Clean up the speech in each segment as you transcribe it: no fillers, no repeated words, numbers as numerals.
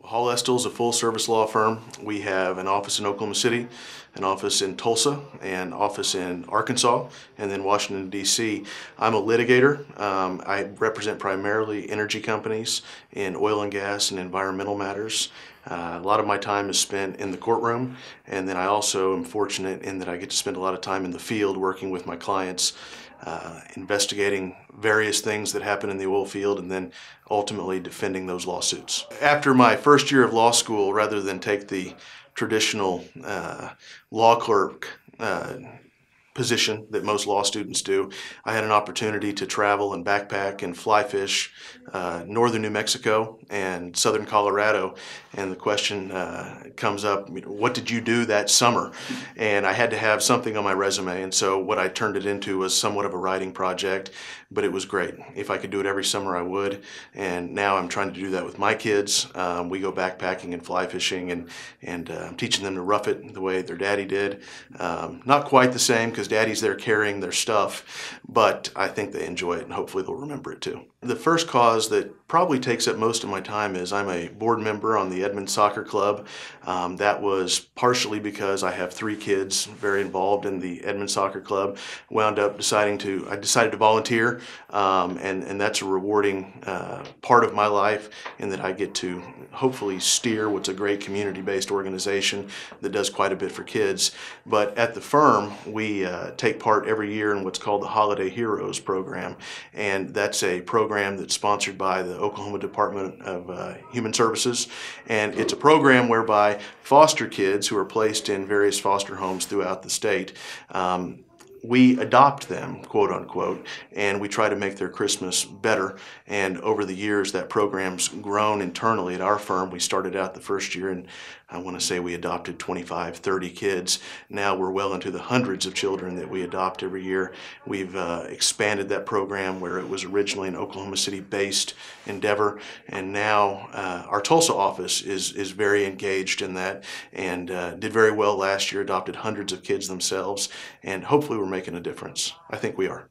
Hall Estill is a full-service law firm. We have an office in Oklahoma City, an office in Tulsa, an office in Arkansas, and then Washington, D.C. I'm a litigator. I represent primarily energy companies in oil and gas and environmental matters. A lot of my time is spent in the courtroom, and then I also am fortunate in that I get to spend a lot of time in the field working with my clients, investigating various things that happen in the oil field and then ultimately defending those lawsuits. After my first year of law school, rather than take the traditional law clerk position that most law students do, I had an opportunity to travel and backpack and fly fish northern New Mexico and southern Colorado, and the question comes up, what did you do that summer? And I had to have something on my resume, and so what I turned it into was somewhat of a writing project, but it was great. If I could do it every summer, I would, and now I'm trying to do that with my kids. We go backpacking and fly fishing, and I'm teaching them to rough it the way their daddy did. Not quite the same, because daddy's there carrying their stuff, but I think they enjoy it, and hopefully they'll remember it too. The first cause that probably takes up most of my time is I'm a board member on the Edmond Soccer Club. That was partially because I have 3 kids very involved in the Edmond Soccer Club. Wound up I decided to volunteer, and that's a rewarding part of my life in that I get to hopefully steer what's a great community-based organization that does quite a bit for kids. But at the firm, we take part every year in what's called the Holiday Heroes program, and that's a program that's sponsored by the Oklahoma Department of Human Services, and it's a program whereby foster kids who are placed in various foster homes throughout the state, we adopt them, quote unquote, and we try to make their Christmas better. And over the years, that program's grown internally at our firm. We started out the first year, and I want to say we adopted 25, 30 kids. Now we're well into the hundreds of children that we adopt every year. We've expanded that program where it was originally an Oklahoma City-based endeavor, and now our Tulsa office is very engaged in that, and did very well last year, adopted hundreds of kids themselves, and hopefully we're making a difference. I think we are.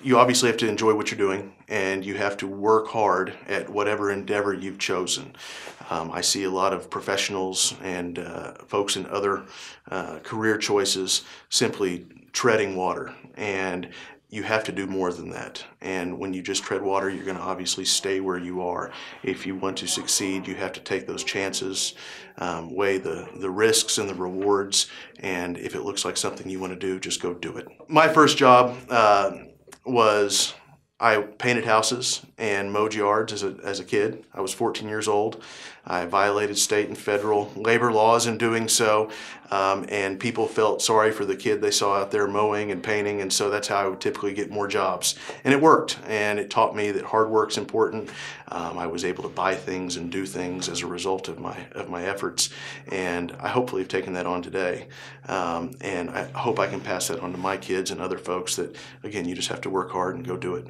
You obviously have to enjoy what you're doing, and you have to work hard at whatever endeavor you've chosen. I see a lot of professionals and folks in other career choices simply treading water, and you have to do more than that. And when you just tread water, you're going to obviously stay where you are. If you want to succeed, you have to take those chances, weigh the risks and the rewards, and if it looks like something you want to do, just go do it. My first job was I painted houses and mowed yards as a kid. I was 14 years old. I violated state and federal labor laws in doing so, and people felt sorry for the kid they saw out there mowing and painting, and so that's how I would typically get more jobs. And it worked, and it taught me that hard work's important. I was able to buy things and do things as a result of my efforts, and I hopefully have taken that on today. And I hope I can pass that on to my kids and other folks that, again, you just have to work hard and go do it.